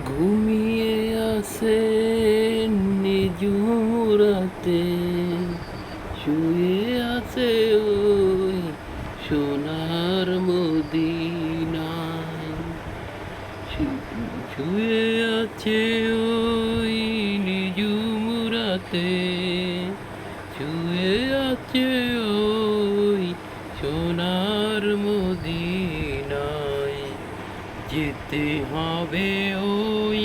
ঘুমিয়ে আছেন নিঝুম রাতে, শুয়ে আছে ওই সোনার মদিনায়। শুয়ে আছে ওই নিঝুম রাতে, শুয়ে আছে ওই সোনার মদিনায়। যেতে হবে ওই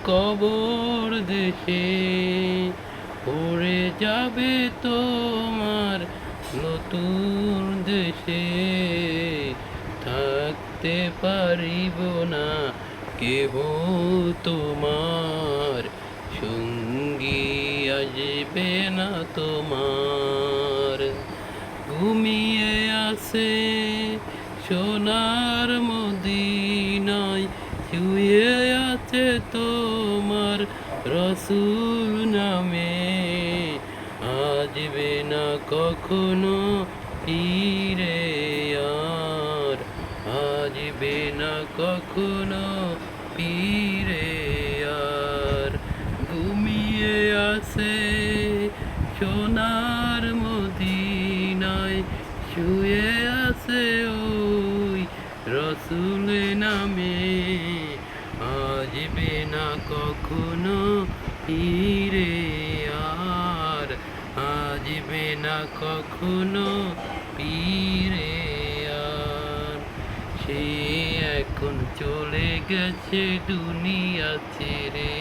কবর দেশে, পড়ে যাবে তোমার নতুন দেশে। থাকতে পারিব না কেহ তোমার, সঙ্গী আসবে না তোমার। ঘুমিয়ে আছে সোনার মদিনায়, শুয়ে আছে তোমার রসুল নামে। আসবে না কখনো ফিরে আর, আসবে না কখনো ফিরে আর। ঘুমিয়ে আছে সোনার মদিনায়, শুয়ে আছে ওই রসুল নামে। আসবে না কখনো ফিরে আর, আসবে না কখনো ফিরে আর। সে এখন চলে গেছে দুনিয়া ছেড়ে,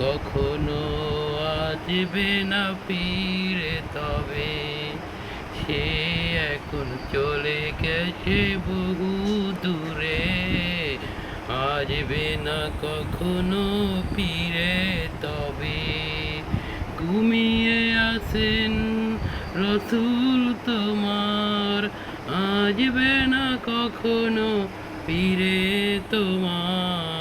কখনো আসবে না ফিরে তবে। সে এখন চলে গেছে বহু দূরে, আসবে না কখনো ফিরে তবে। ঘুমিয়ে আছেন রসুল তোমার, আসবে না কখনো ফিরে তোমার।